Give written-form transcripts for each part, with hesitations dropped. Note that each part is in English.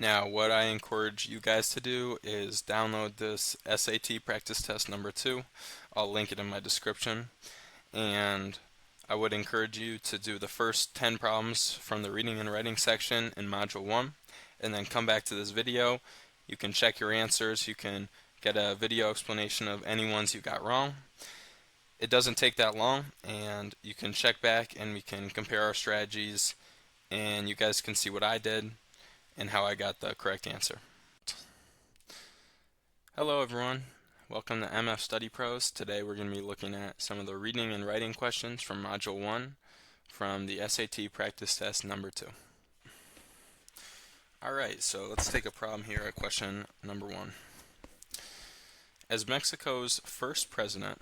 Now, what I encourage you guys to do is download this SAT practice test number 2. I'll link it in my description. And I would encourage you to do the first 10 problems from the reading and writing section in Module 1, and then come back to this video. You can check your answers. You can get a video explanation of any ones you got wrong. It doesn't take that long, and you can check back and we can compare our strategies, and you guys can see what I did and how I got the correct answer. Hello everyone, welcome to MF Study Pros. Today we're going to be looking at some of the reading and writing questions from Module 1 from the SAT practice test number 2. Alright, so let's take a problem here at question number 1. As Mexico's first president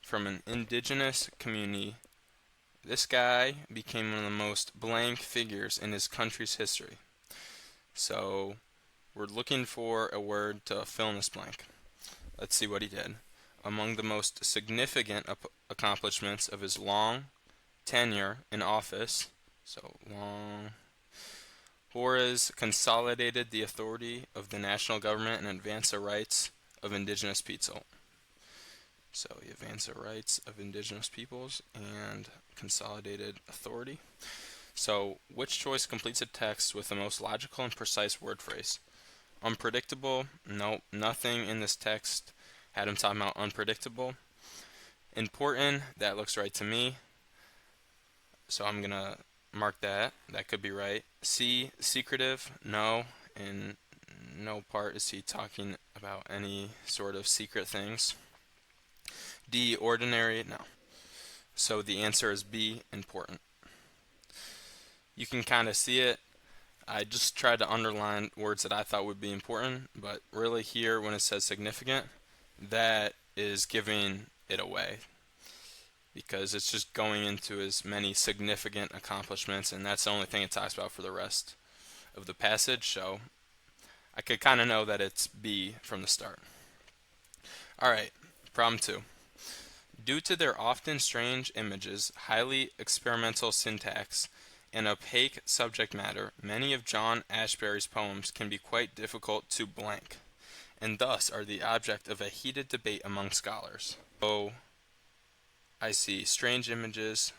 from an indigenous community, this guy became one of the most blank figures in his country's history. So we're looking for a word to fill in this blank. Let's see what he did. Among the most significant accomplishments of his long tenure in office, Juarez consolidated the authority of the national government and advanced the rights of indigenous people. So he advanced the rights of indigenous peoples and consolidated authority. So which choice completes a text with the most logical and precise word phrase? Unpredictable? Nope, nothing in this text had him talking about unpredictable. Important? That looks right to me. So I'm going to mark that. That could be right. C, secretive? No. In no part is he talking about any sort of secret things. D, ordinary? No. So the answer is B, important. You can kind of see it. I just tried to underline words that I thought would be important, but really here when it says significant, that is giving it away because it's just going into as many significant accomplishments, and that's the only thing it talks about for the rest of the passage, so I could kind of know that it's B from the start. Alright, problem 2. Due to their often strange images, highly experimental syntax, and opaque subject matter, many of John Ashbery's poems can be quite difficult to blank, and thus are the object of a heated debate among scholars. So, I see strange images,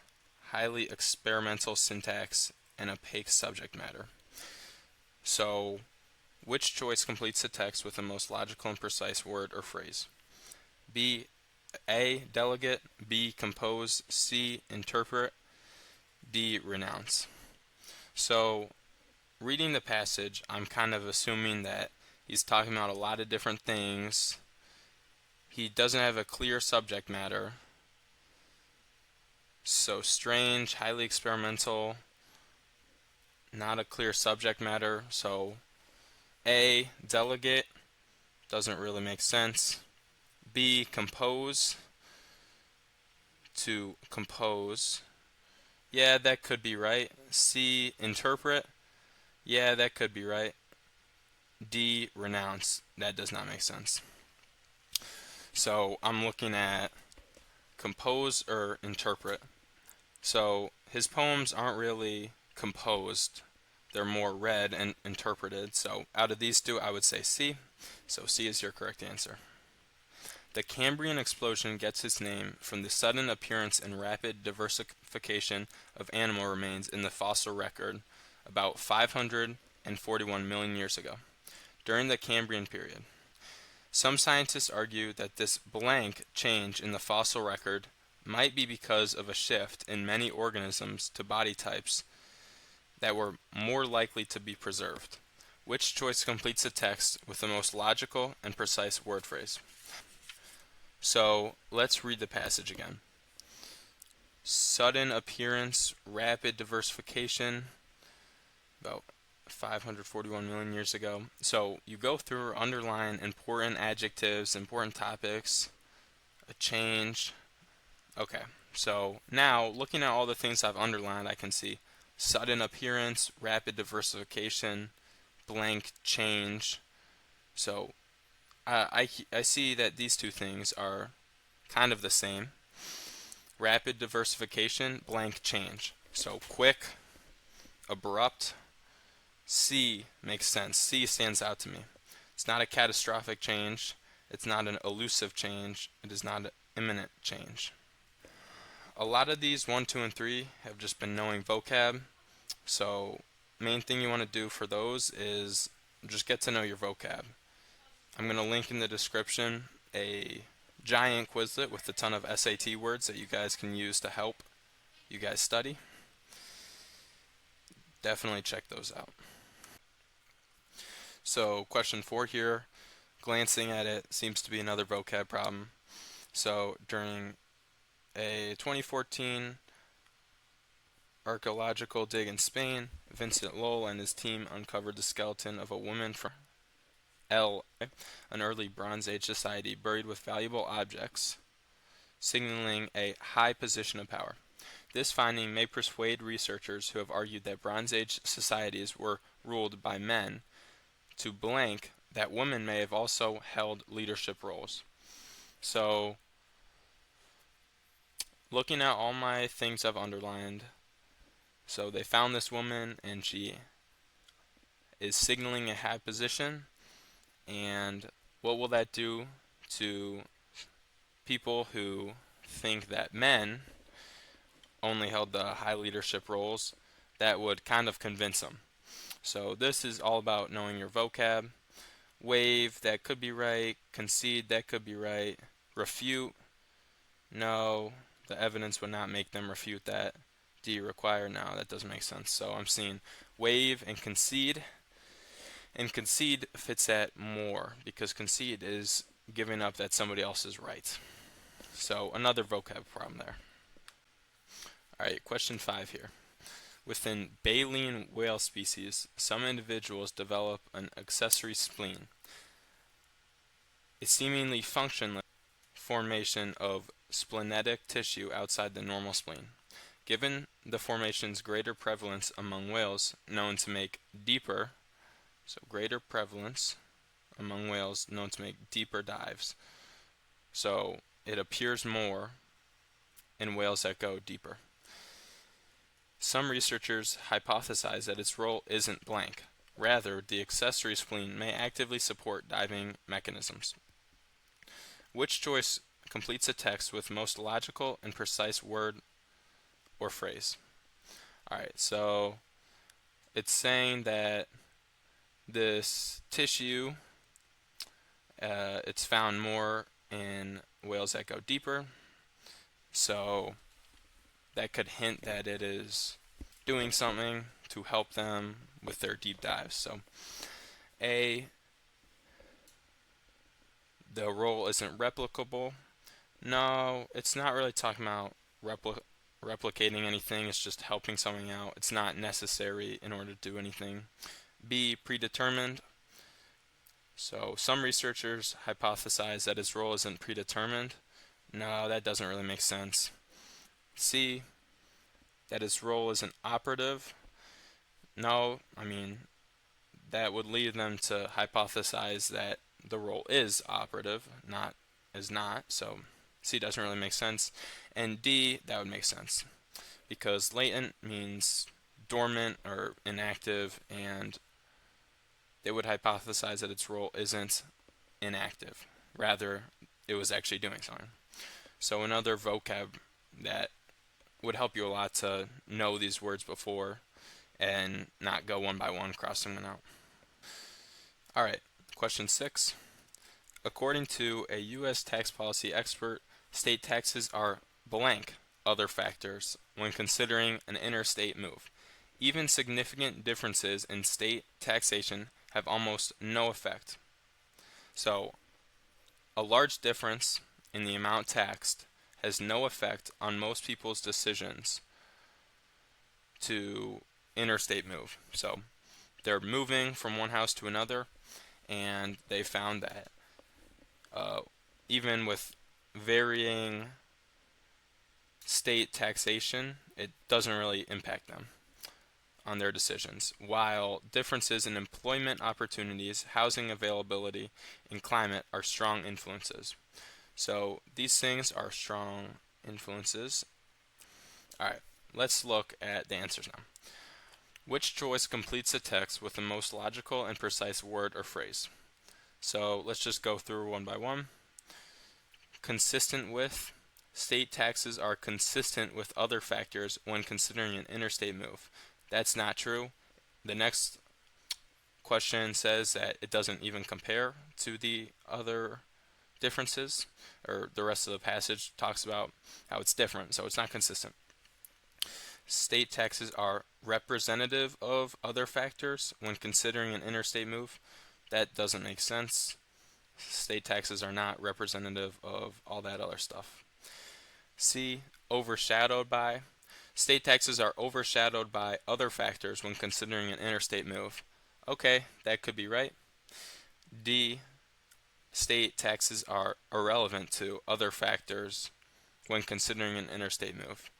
highly experimental syntax, and opaque subject matter. So, which choice completes the text with the most logical and precise word or phrase? B, A, delegate, B, compose, C, interpret, D, renounce. So, reading the passage, I'm kind of assuming that he's talking about a lot of different things. He doesn't have a clear subject matter. So, strange, highly experimental, not a clear subject matter. So, A, delegate, doesn't really make sense. B, compose, to compose. Yeah, that could be right. C, interpret. Yeah, that could be right. D, renounce. That does not make sense. So I'm looking at compose or interpret. So his poems aren't really composed. They're more read and interpreted. So out of these two, I would say C. So C is your correct answer. The Cambrian explosion gets its name from the sudden appearance and rapid diversification of animal remains in the fossil record about 541 million years ago, during the Cambrian period. Some scientists argue that this blank change in the fossil record might be because of a shift in many organisms to body types that were more likely to be preserved. Which choice completes the text with the most logical and precise word phrase? So let's read the passage again. Sudden appearance, rapid diversification, about 541 million years ago. So you go through, underline important adjectives, important topics, a change. Okay, so now looking at all the things I've underlined, I can see sudden appearance, rapid diversification, blank change. So I see that these two things are kind of the same. Rapid diversification, blank change. So quick, abrupt, C makes sense. C stands out to me. It's not a catastrophic change. It's not an elusive change. It is not an imminent change. A lot of these 1, 2, and 3 have just been knowing vocab. So main thing you want to do for those is just get to know your vocab. I'm going to link in the description a giant Quizlet with a ton of SAT words that you guys can use to help you guys study. Definitely check those out. So question 4 here, glancing at it, seems to be another vocab problem. So during a 2014 archaeological dig in Spain, Vincent Lowell and his team uncovered the skeleton of a woman from L, an early Bronze Age society buried with valuable objects, signaling a high position of power. This finding may persuade researchers who have argued that Bronze Age societies were ruled by men to blank that women may have also held leadership roles. So, looking at all my things I've underlined, so they found this woman and she is signaling a high position, and what will that do to people who think that men only held the high leadership roles? That would kind of convince them. So this is all about knowing your vocab. Waive, that could be right. Concede, that could be right. Refute, no, the evidence would not make them refute that. D, require, no, that doesn't make sense. So I'm seeing waive and concede. And concede fits that more because concede is giving up that somebody else is right. So another vocab problem there. Alright, question 5 here. Within baleen whale species, some individuals develop an accessory spleen, a seemingly functionless formation of splenetic tissue outside the normal spleen. Given the formation's greater prevalence among whales, known to make deeper, so greater prevalence among whales known to make deeper dives. So it appears more in whales that go deeper. Some researchers hypothesize that its role isn't blank. Rather, the accessory spleen may actively support diving mechanisms. Which choice completes a text with most logical and precise word or phrase? Alright, so it's saying that this tissue, it's found more in whales that go deeper. So that could hint that it is doing something to help them with their deep dives. So A, the role isn't replicable. No, it's not really talking about replicating anything. It's just helping something out. It's not necessary in order to do anything. B, predetermined. So some researchers hypothesize that its role isn't predetermined. No, that doesn't really make sense. C, that its role isn't operative. No, I mean, that would lead them to hypothesize that the role is operative, not is not. So C doesn't really make sense. And D, that would make sense because latent means dormant or inactive, and they would hypothesize that its role isn't inactive. Rather, it was actually doing something. So another vocab that would help you a lot to know these words before and not go one by one crossing them out. Alright, question 6. According to a U.S. tax policy expert, state taxes are blank other factors when considering an interstate move. Even significant differences in state taxation have almost no effect. So, a large difference in the amount taxed has no effect on most people's decisions to interstate move. So, they're moving from one house to another, and they found that even with varying state taxation, it doesn't really impact them on their decisions, while differences in employment opportunities, housing availability, and climate are strong influences. So these things are strong influences. Alright, let's look at the answers now. Which choice completes a text with the most logical and precise word or phrase? So let's just go through one by one. Consistent with. State taxes are consistent with other factors when considering an interstate move. That's not true. The next question says that it doesn't even compare to the other differences, or the rest of the passage talks about how it's different, so it's not consistent. State taxes are representative of other factors when considering an interstate move. That doesn't make sense. State taxes are not representative of all that other stuff. C, overshadowed by. State taxes are overshadowed by other factors when considering an interstate move. Okay, that could be right. D, state taxes are irrelevant to other factors when considering an interstate move.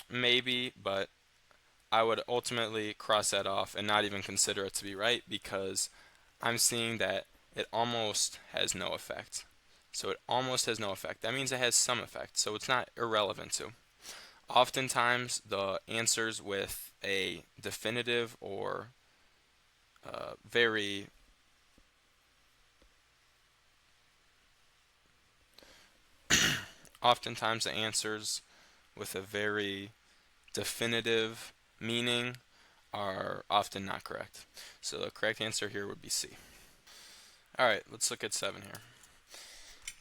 Maybe, but I would ultimately cross that off and not even consider it to be right, because I'm seeing that it almost has no effect. So it almost has no effect. That means it has some effect, so it's not irrelevant to. Oftentimes, the answers with a definitive or very oftentimes the answers with a very definitive meaning are often not correct. So the correct answer here would be C. Alright, let's look at 7 here.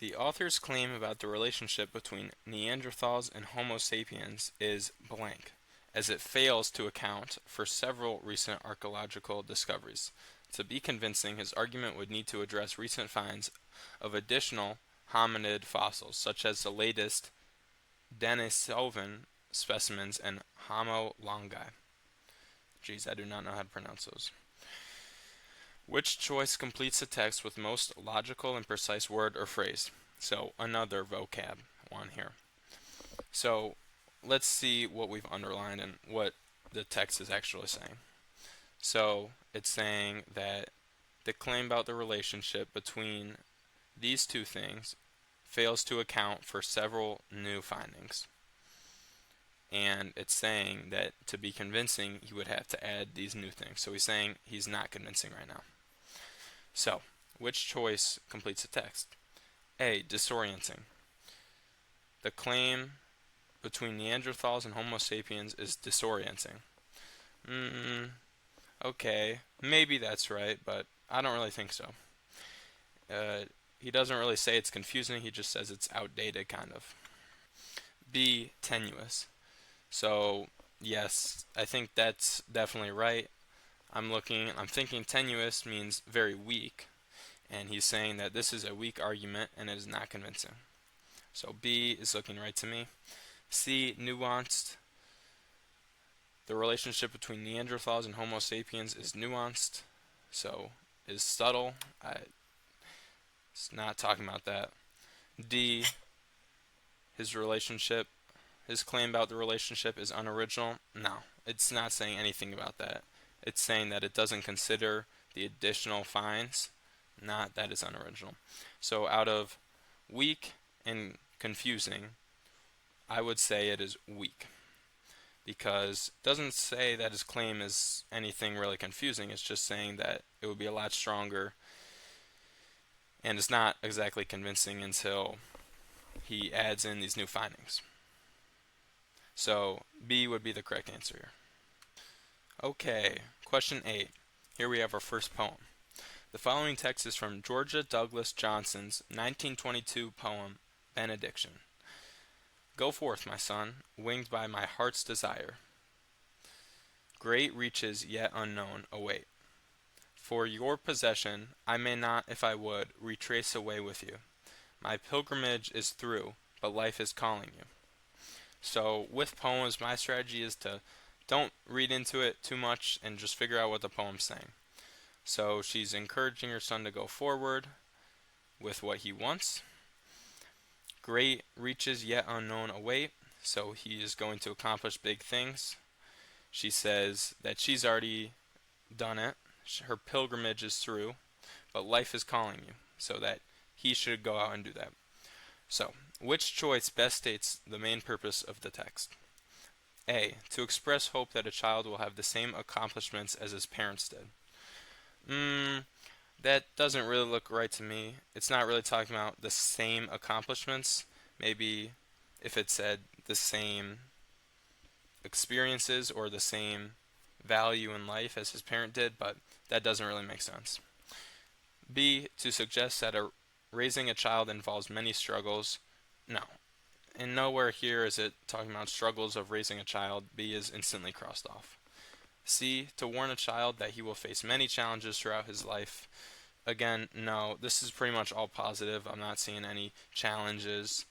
The author's claim about the relationship between Neanderthals and Homo sapiens is blank, as it fails to account for several recent archaeological discoveries. To be convincing, his argument would need to address recent finds of additional hominid fossils, such as the latest Denisovan specimens and Homo longi. Geez, I do not know how to pronounce those. Which choice completes the text with most logical and precise word or phrase? So another vocab one here. So let's see what we've underlined and what the text is actually saying. So it's saying that the claim about the relationship between these two things fails to account for several new findings. And it's saying that to be convincing, he would have to add these new things. So he's saying he's not convincing right now. So, which choice completes the text? A, disorienting. The claim between Neanderthals and Homo sapiens is disorienting. Okay, maybe that's right, but I don't really think so. He doesn't really say it's confusing, he just says it's outdated, kind of. B, tenuous. So, yes, I think that's definitely right. I'm thinking tenuous means very weak, and he's saying that this is a weak argument and it is not convincing. So B is looking right to me. C, nuanced. The relationship between Neanderthals and Homo sapiens is nuanced, so is subtle. It's not talking about that. D, his claim about the relationship is unoriginal. No, it's not saying anything about that. It's saying that it doesn't consider the additional finds, not that it's unoriginal. So out of weak and confusing, I would say it is weak, because it doesn't say that his claim is anything really confusing. It's just saying that it would be a lot stronger, and it's not exactly convincing until he adds in these new findings. So B would be the correct answer here. Okay, question 8. Here we have our first poem. The following text is from Georgia Douglas Johnson's 1922 poem, Benediction. Go forth, my son, winged by my heart's desire. Great reaches yet unknown await. For your possession, I may not, if I would, retrace away with you. My pilgrimage is through, but life is calling you. So with poems, my strategy is to don't read into it too much and just figure out what the poem's saying. So she's encouraging her son to go forward with what he wants. Great reaches yet unknown await, so he is going to accomplish big things. She says that she's already done it. Her pilgrimage is through, but life is calling you, so that he should go out and do that. So, which choice best states the main purpose of the text? A. To express hope that a child will have the same accomplishments as his parents did. That doesn't really look right to me. It's not really talking about the same accomplishments. Maybe if it said the same experiences or the same value in life as his parent did, but that doesn't really make sense. B. To suggest that raising a child involves many struggles. No. And nowhere here is it talking about struggles of raising a child. B is instantly crossed off. C. To warn a child that he will face many challenges throughout his life. Again, no. This is pretty much all positive. I'm not seeing any challenges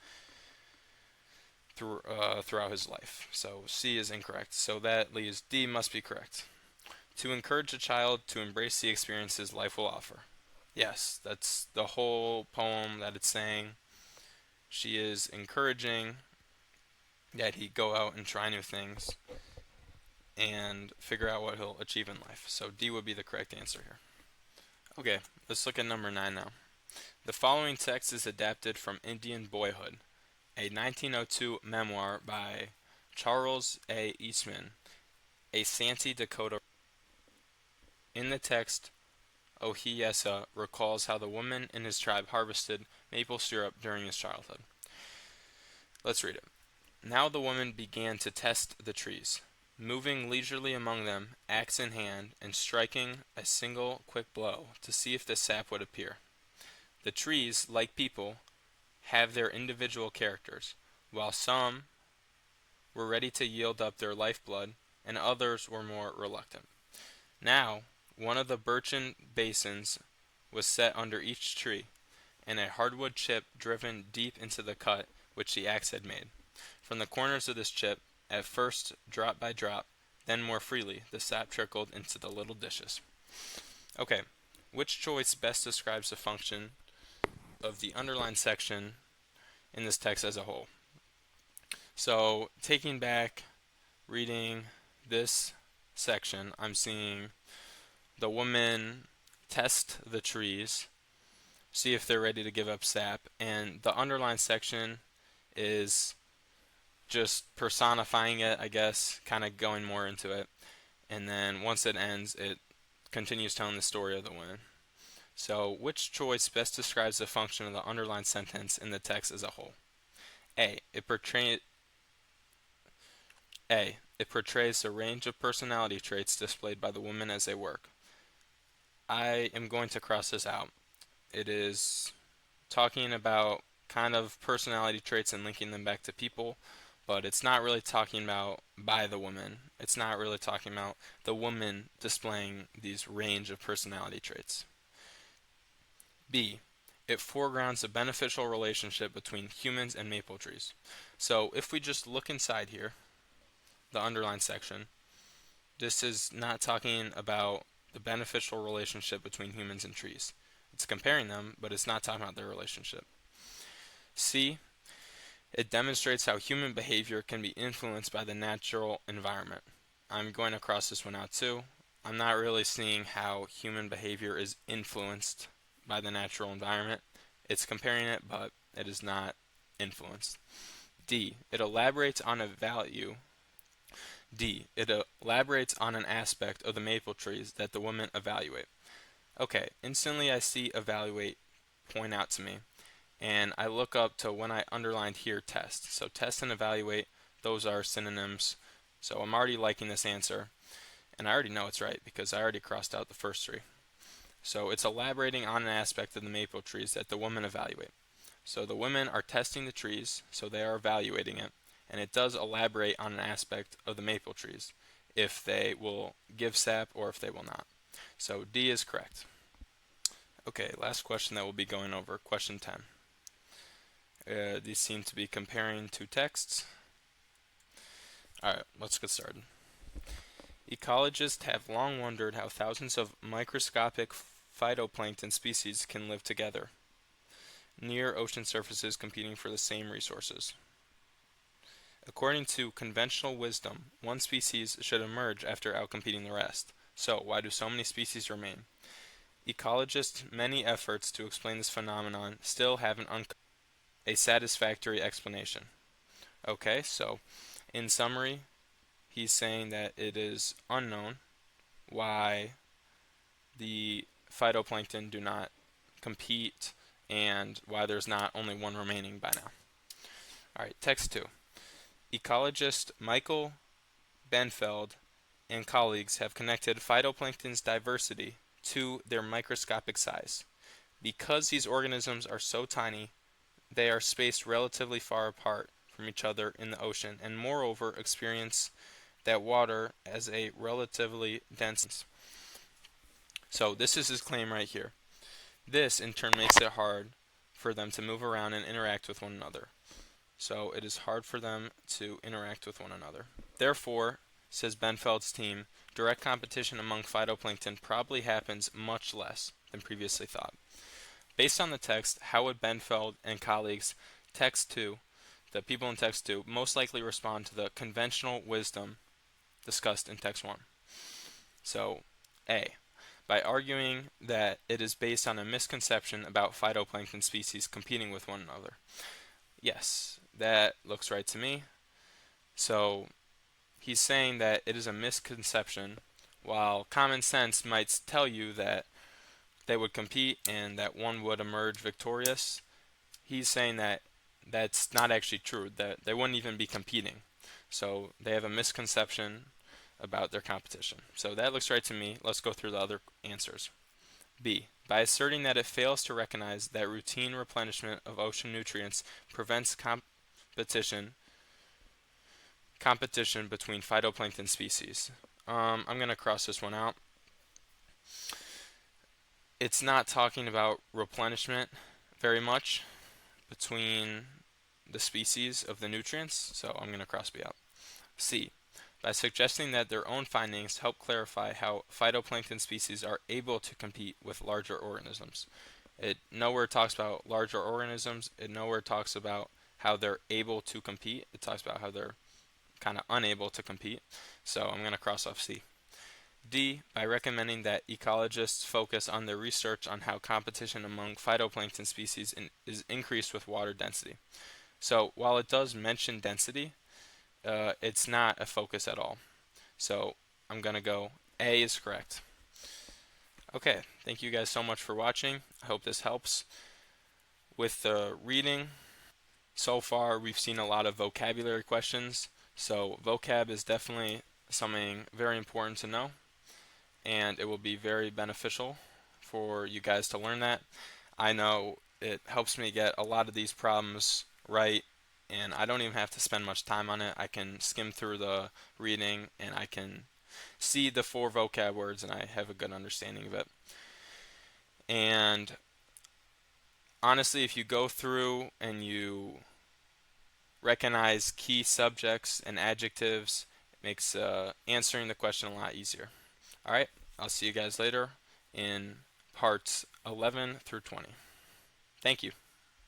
throughout his life. So C is incorrect. So that leaves D must be correct. To encourage a child to embrace the experiences life will offer. Yes, that's the whole poem that it's saying. She is encouraging that he go out and try new things and figure out what he'll achieve in life. So D would be the correct answer here. Okay, let's look at number 9 now. The following text is adapted from Indian Boyhood, a 1902 memoir by Charles A. Eastman, a Santee, Dakota. In the text, Ohiyesa recalls how the woman in his tribe harvested maple syrup during his childhood. Let's read it. Now the woman began to test the trees, moving leisurely among them, axe in hand, and striking a single quick blow to see if the sap would appear. The trees, like people, have their individual characters, while some were ready to yield up their lifeblood, and others were more reluctant. Now, one of the birchen basins was set under each tree, and a hardwood chip driven deep into the cut which the axe had made. From the corners of this chip, at first drop by drop, then more freely, the sap trickled into the little dishes. Okay, which choice best describes the function of the underlined section in this text as a whole? So, taking back, reading this section, I'm seeing the woman test the trees, see if they're ready to give up sap, and the underlined section is just personifying it, I guess, kind of going more into it. And then once it ends, it continues telling the story of the woman. So, which choice best describes the function of the underlined sentence in the text as a whole? A. It portrays the range of personality traits displayed by the women as they work. I am going to cross this out. It is talking about kind of personality traits and linking them back to people, but it's not really talking about by the woman. It's not really talking about the woman displaying these range of personality traits. B. It foregrounds a beneficial relationship between humans and maple trees. So if we just look inside here, the underlined section, this is not talking about the beneficial relationship between humans and trees. It's comparing them, but it's not talking about their relationship. C. It demonstrates how human behavior can be influenced by the natural environment. I'm going to cross this one out too. I'm not really seeing how human behavior is influenced by the natural environment. It's comparing it, but it is not influenced. D. It elaborates on a value. D. It elaborates on an aspect of the maple trees that the women evaluate. Okay, instantly I see evaluate point out to me, and I look up to when I underlined here test. So test and evaluate, those are synonyms. So I'm already liking this answer, and I already know it's right because I already crossed out the first three. So it's elaborating on an aspect of the maple trees that the women evaluate. So the women are testing the trees, so they are evaluating it, and it does elaborate on an aspect of the maple trees, if they will give sap or if they will not. So D is correct. Okay, last question that we'll be going over, question 10. These seem to be comparing two texts. Alright, let's get started. Ecologists have long wondered how thousands of microscopic phytoplankton species can live together, near ocean surfaces competing for the same resources. According to conventional wisdom, one species should emerge after outcompeting the rest. So, why do so many species remain? Ecologists' many efforts to explain this phenomenon still haven't uncovered a satisfactory explanation. Okay, so in summary, he's saying that it is unknown why the phytoplankton do not compete and why there's not only one remaining by now. Alright, text 2. Ecologist Michael Benfeld and colleagues have connected phytoplankton's diversity to their microscopic size. Because these organisms are so tiny, they are spaced relatively far apart from each other in the ocean and moreover experience that water as a relatively dense. So this is his claim right here. This in turn makes it hard for them to move around and interact with one another. So it is hard for them to interact with one another. Therefore, says Benfeld's team, direct competition among phytoplankton probably happens much less than previously thought. Based on the text, how would Benfeld and colleagues, text 2, the people in text 2, most likely respond to the conventional wisdom discussed in text 1? So, A, by arguing that it is based on a misconception about phytoplankton species competing with one another. Yes, that looks right to me. So he's saying that it is a misconception, while common sense might tell you that they would compete and that one would emerge victorious. He's saying that that's not actually true, that they wouldn't even be competing. So they have a misconception about their competition. So that looks right to me. Let's go through the other answers. B. By asserting that it fails to recognize that routine replenishment of ocean nutrients prevents competition between phytoplankton species. I'm going to cross this one out. It's not talking about replenishment very much between the species of the nutrients, so I'm going to cross B out. C. By suggesting that their own findings help clarify how phytoplankton species are able to compete with larger organisms. It nowhere talks about larger organisms. It nowhere talks about how they're able to compete. It talks about how they're kind of unable to compete. So I'm going to cross off C. D. By recommending that ecologists focus on their research on how competition among phytoplankton species is increased with water density. So while it does mention density, it's not a focus at all. So I'm going to go A is correct. Okay, thank you guys so much for watching. I hope this helps. With the reading, so far we've seen a lot of vocabulary questions. So vocab is definitely something very important to know, and it will be very beneficial for you guys to learn that. I know it helps me get a lot of these problems right, and I don't even have to spend much time on it. I can skim through the reading and I can see the 4 vocab words and I have a good understanding of it. And honestly, if you go through and you recognize key subjects and adjectives, it makes answering the question a lot easier. Alright, I'll see you guys later in parts 11 through 20. Thank you.